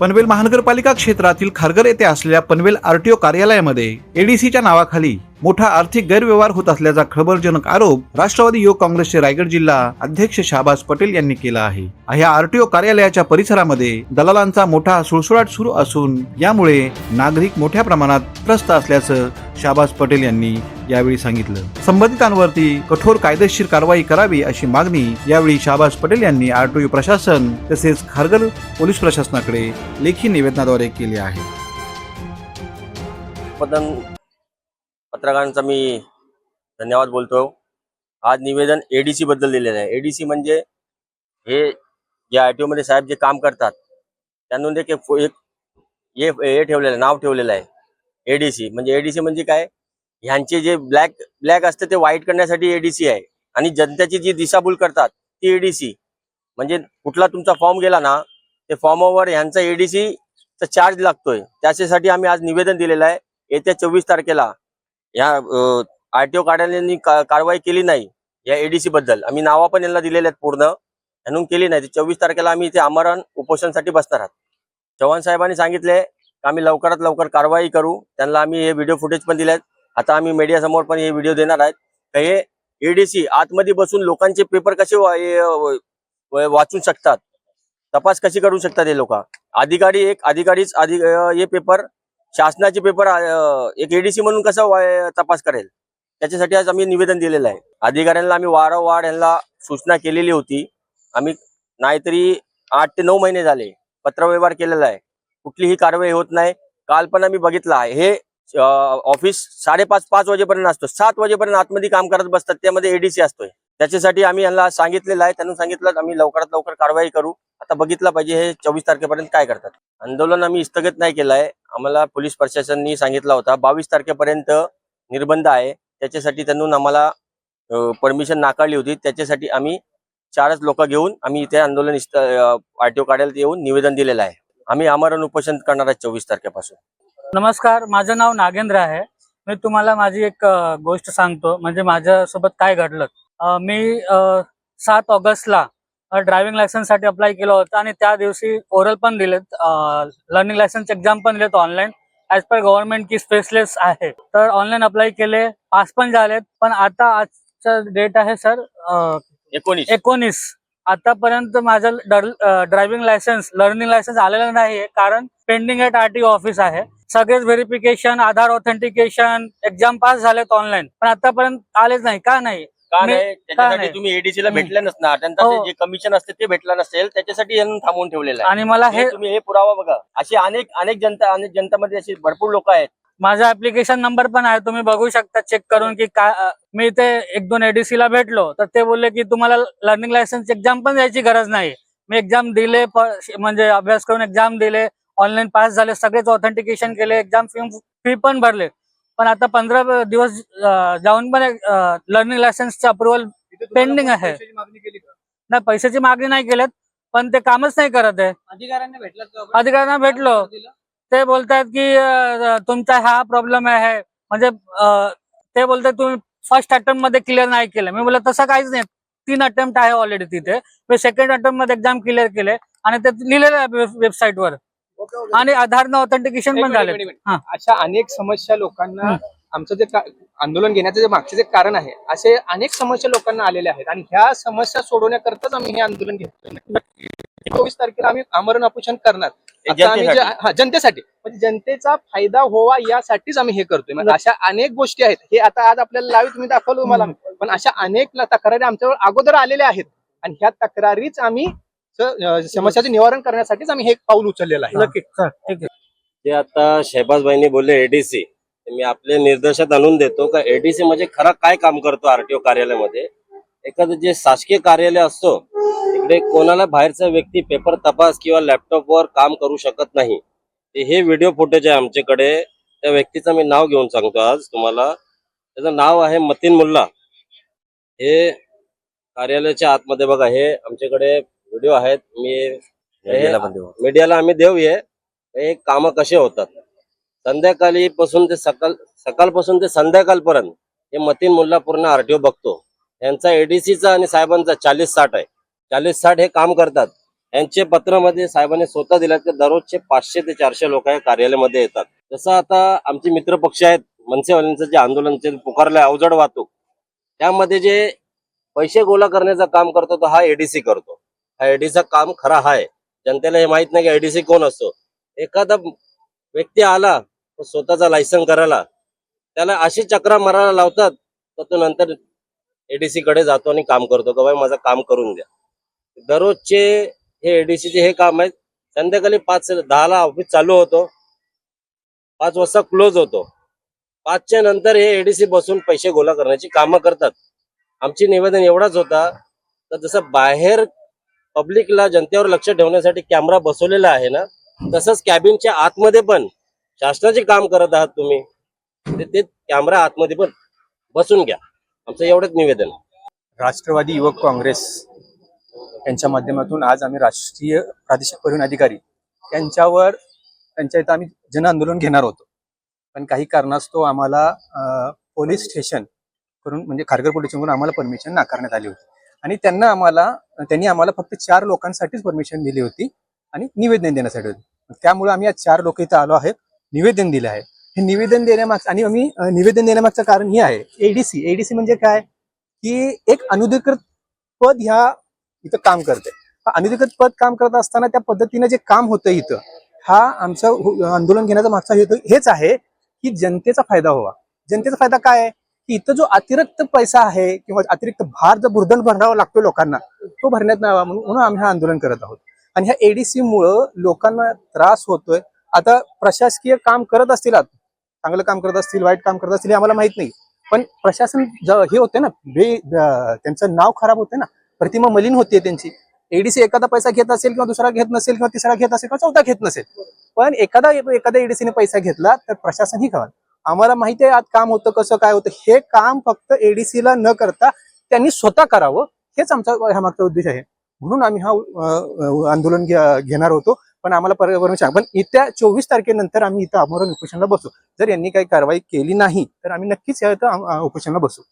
पनवेल महानगरपालिका क्षेत्रातील खारघर येथे असलेल्या पनवेल आरटीओ कार्यालयामध्ये एडीसीच्या नावाखाली मोठा आर्थिक गैरव्यवहार होत असल्याचा खळबळजनक आरोप राष्ट्रवादी युवक काँग्रेसचे रायगड जिल्हा अध्यक्ष शाहबाज पटेल यांनी केला आहे. या आरटीओ कार्यालयाच्या परिसरामध्ये दलालांचा मोठा सुळसुळाट सुरू असून यामुळे नागरिक मोठ्या प्रमाणात त्रस्त असल्याचं शाहबाज पटेल यांनी यावेळी सांगितलं. संबंधितांवरती कठोर कायदेशीर कारवाई करावी अशी मागणी यावेळी शाहबाज पटेल यांनी आरटीओ प्रशासन तसेच खारघर पोलीस प्रशासनाकडे लेखी निवेदनाद्वारे केले आहे. पत्रकारांचा मी धन्यवाद बोलतो. आज निवेदन एडीसी बद्दल दिलेलं आहे. एडीसी म्हणजे हे जे आरटीओ मध्ये साहेब जे काम करतात त्यांना एक हे ठेवलेलं नाव ठेवलेलं आहे एडीसी. म्हणजे एडीसी म्हणजे काय, ह्यांचे जे ब्लॅक असते ते व्हाईट करण्यासाठी एडीसी आहे आणि जनतेची जी दिशाभूल करतात ती एडीसी. म्हणजे कुठला तुमचा फॉर्म गेला ना ते फॉर्मवर ह्यांचा एडीसी चा चार्ज लागतोय. त्याच्यासाठी आम्ही आज निवेदन दिलेलं आहे. येत्या 24 तारखेला या आरटीओ कार्यालयाने कारवाई केली नाही या एडीसी बद्दल, आम्ही नावा पण यांना दिलेले आहेत पूर्ण, म्हणून केली नाही. 24 तारखेला आम्ही इथे आमरण उपोषणासाठी बसणार आहोत. चव्हाण साहेबांनी सांगितले की आम्ही लवकरात लवकर कारवाई करू. त्यांना आम्ही हे व्हिडिओ फुटेज पण दिले आहेत. आता आम्ही मीडिया समोर पण हे व्हिडिओ देणार आहेत. हे एडीसी आतमध्ये बसून लोकांचे पेपर कसे वाचू शकतात, तपास कशी करू शकतात हे लोक. अधिकारीच हे पेपर शासनाचे पेपर एक एडीसी म्हणून कसं तपास करेल, त्याच्यासाठी आज आम्ही निवेदन दिलेलं आहे. अधिकाऱ्यांना आम्ही वारंवार यांना सूचना केलेली होती. आम्ही नाहीतरी 8 ते 9 महिने झाले पत्रव्यवहार केलेला आहे, कुठलीही कारवाई होत नाही. काल पण आम्ही बघितलं आहे हे ऑफिस 5:30-5 वाजेपर्यंत असतो, 7 वाजेपर्यंत आतमध्ये काम करत बसतात, त्यामध्ये एडीसी असतोय. त्याच्यासाठी आम्ही यांना सांगितलेलं आहे, त्यांनी सांगितलं आम्ही लवकरात लवकर कारवाई करू. आता बघितलं पाहिजे हे 24 तारखेपर्यंत काय करतात. आंदोलन आम्ही स्थगित नाही केलं आहे. आम्हाला पोलीस प्रशासनाने सांगितलं होता 22 तारखेपर्यंत निर्बंध आहे, त्याच्यासाठी त्यांनी आम्हाला परमिशन नाकारली होती. त्याच्यासाठी आम्ही 4च लोक घेऊन आम्ही इथे आंदोलन आरटीओ कार्यालयात येऊन निवेदन दिलेलं आहे. आम्ही आमरण उपोषण करणार आहे 24 तारखेपासून. नमस्कार, माझं नाव नागेंद्र आहे. मी तुम्हाला माझी एक गोष्ट सांगतो, म्हणजे माझ्यासोबत काय घडलं. मी 7 ऑगस्टला ड्रायव्हिंग लायसन्स साठी अप्लाय केलं होतं आणि त्या दिवशी ओरल पण दिलेत, लर्निंग लायसन्स एक्झाम पण दिलेत ऑनलाईन ऍज पर गव्हर्नमेंट की स्पेसलेस आहे. तर ऑनलाईन अप्लाय केले, पास पण झालेत. पण आता आजचा डेट आहे सर 19. आतापर्यंत माझं ड्रायव्हिंग लायसन्स लर्निंग लायसन्स आलेलं नाही, कारण पेंडिंग ॲट आरटीओ ऑफिस आहे. सगळेच व्हेरिफिकेशन, आधार ऑथेंटिकेशन, एक्झाम पास झालेत ऑनलाईन, पण आतापर्यंत आलेच नाही. का नाही? त्याच्यासाठी तुम्ही एडीसी ला भेटले नसणार, त्यांचं जे कमिशन असते ते भेटलं नसेल, त्याच्यासाठी यांनी थांबवून ठेवलेलं आहे. आणि मला तुम्ही हे पुरावा बघा. अशी अनेक जनतामध्ये अशी भरपूर लोक आहेत. माझा ऍप्लिकेशन नंबर पण आहे, तुम्ही बघू शकता चेक करून की काय. मी ते 1-2 एडीसी ला भेटलो तर ते बोलले की तुम्हाला लर्निंग लायसन्स एक्झाम पण द्यायची गरज नाही. मी एक्झाम दिले, म्हणजे अभ्यास करून एक्झाम दिले, ऑनलाईन पास झाले, सगळेच ऑथेंटिकेशन केले, एक्झाम फी पण भरले. पण आता 15 दिवस जाऊन पण लर्निंग लायसन्सचं अप्रुव्हल पेंडिंग आहे. नाही, पैशाची मागणी नाही केलेत, पण ते कामच नाही करत आहे. अधिकाऱ्यांना भेटलो, ते बोलतात की तुमचा हा प्रॉब्लेम आहे. म्हणजे ते बोलतात तुम्ही फर्स्ट अटेम्प्ट मध्ये क्लिअर नाही केलं. मी बोललो तसं काहीच नाही, 3 अटेम्प्ट आहे ऑलरेडी तिथे. मी सेकंड अटेम्प्ट मध्ये एक्झाम क्लिअर केले आणि ते लिहिलेलं आहे वेबसाईटवर, आणि आधारनं ऑथेंटिकेशन पण झाले. अशा अनेक समस्या लोकांना, आमचं जे आंदोलन घेण्याचं जे मागचे जे कारण आहे, असे अनेक समस्या लोकांना आलेल्या आहेत आणि ह्या समस्या सोडवण्याकरताच आम्ही हे आंदोलन घेतोय. 24 तारखेला आम्ही आमरण उपोषण करणार. जनतेसाठी, म्हणजे जनतेचा फायदा व्हावा यासाठीच आम्ही हे करतोय. म्हणजे अशा अनेक गोष्टी आहेत. हे आता आज आपल्याला लाईव्ह तुम्ही दाखवलं तुम्हाला, पण अशा अनेक तक्रारी आमच्यावर अगोदर आलेल्या आहेत आणि ह्या तक्रारीच आम्ही समस्याचे निवारण करण्यासाठीच आम्ही हे पाऊल उचललेलं आहे. नक्की सर, ठीक आहे. ते आता शहबाज भाईंनी बोलले एडीसी, मी आपले निर्देशात आणून देतो का एडीसी म्हणजे खरं काय काम करतो आरटीओ कार्यालयामध्ये. एखादं जे शासकीय कार्यालय असतो तिकडे कोणाला बाहेरचा व्यक्ती पेपर तपास किंवा लॅपटॉपवर काम करू शकत नाही. हे व्हिडिओ फुटेज आहे आमच्याकडे. त्या व्यक्तीचं मी नाव घेऊन सांगतो आज तुम्हाला. त्याचं नाव आहे मतीन मुल्ला. हे कार्यालयाच्या आतमध्ये बघा, हे आमच्याकडे व्हिडिओ आहेत. मीडियाला आम्ही देऊये हे काम कसे होतात. संध्याकाळीपासून ते सकाळपासून ते संध्याकाळपर्यंत हे मतीन मुल्ला पूर्ण आरटीओ बघतो. यांचा एडीसीचा आणि साहेबांचा 40-60 आहे. 40-60 हे काम करतात. यांचे पत्रामध्ये साहेबांनी स्वतः दिल्यात की दररोजचे 500 ते 400 लोक या कार्यालयामध्ये येतात. जसं आता आमचे मित्र पक्ष आहेत, मनसेवाल्यांचं जे आंदोलनचे पुकारलंय अवजड वाहतूक, त्यामध्ये जे पैसे गोळा करण्याचं काम करतो तो हा एडीसी करतो. हा एडीसीचा काम खरा आहे. जनतेला हे माहित नाही की एडीसी कोण असतो. एखादा व्यक्ती आला तो स्वतःचा लायसन करायला, त्याला अशी चक्रा मारायला लावतात तर तो नंतर एडीसी कडे जातो आणि काम करतो की बाई माझं काम करून द्या. दररोजचे हे एडीसीचे हे काम आहेत. संध्याकाळी 5-10 ऑफिस चालू होतो, 5 वाजता क्लोज होतो. 5च्या नंतर हे एडीसी बसून पैसे गोळा करण्याची कामं करतात. आमची निवेदन एवढाच होता तर जसं बाहेर पब्लिकला जनतेवर लक्ष ठेवण्यासाठी कॅमेरा बसवलेला आहे ना, तसंच कॅबिनच्या आतमध्ये पण शासनाचे काम करत आहात तुम्ही, ते कॅमेरा आतमध्ये पण बसून घ्या. आमचं एवढंच निवेदन. राष्ट्रवादी युवक काँग्रेस यांच्या माध्यमातून आज आम्ही राष्ट्रीय प्रादेशिक परिवहन अधिकारी त्यांच्या इथं आम्ही जन आंदोलन घेणार होतो. पण काही कारणास्तव आम्हाला पोलीस स्टेशन करून म्हणजे खारघर पोलीस स्टेशनकडून आम्हाला परमिशन नाकारण्यात आली होती. आणि त्यांनी आम्हाला फक्त 4 लोकांसाठीच परमिशन दिली होती आणि निवेदन देण्यासाठी होती. त्यामुळे आम्ही आज 4 लोक इथं आलो आहेत, निवेदन दिले आहे. हे निवेदन देण्यामागचं आणि आम्ही निवेदन देण्यामागचं कारण हे आहे, एडीसी म्हणजे काय की एक अनधिकृत पद ह्या इथं काम करते. अनधिकृत पद काम करत असताना त्या पद्धतीनं जे काम होतं इथं, हा आमचं आंदोलन घेण्याचा मागचा हेतू हेच आहे की जनतेचा फायदा व्हावा. जनतेचा फायदा काय आहे की इथं जो अतिरिक्त पैसा आहे किंवा अतिरिक्त भार जो बुर्दन भरावा लागतो लोकांना, तो भरण्यात नाही यावा म्हणून आम्ही हा आंदोलन करत आहोत. आणि ह्या एडीसी मुळे लोकांना त्रास होतोय. आता प्रशासकीय काम करत असतील, चांगलं काम करत असतील, वाईट काम करत असतील हे आम्हाला माहित नाही, पण प्रशासन हे होते ना, त्यांचं नाव खराब होते ना, प्रतिमा मलिन होते त्यांची. एडीसी एखादा पैसा घेत असेल किंवा दुसरा घेत नसेल किंवा तिसरा घेत असेल किंवा चौथा घेत नसेल, पण एखादा एडीसीने पैसा घेतला तर प्रशासन ही खावा. आम्हाला माहिती आहे आज काम होतं कसं काय होतं. हे काम फक्त एडीसीला न करता त्यांनी स्वतः करावं, हेच आमचा ह्या मागचा उद्देश आहे. म्हणून आम्ही हा आंदोलन घेणार होतो. पण आम्हाला परमिशन, पण येत्या 24 तारखेनंतर आम्ही इथं आमरण उपोषणाला बसू. जर यांनी काही कारवाई केली नाही तर आम्ही नक्कीच या इथं उपोषणाला बसू.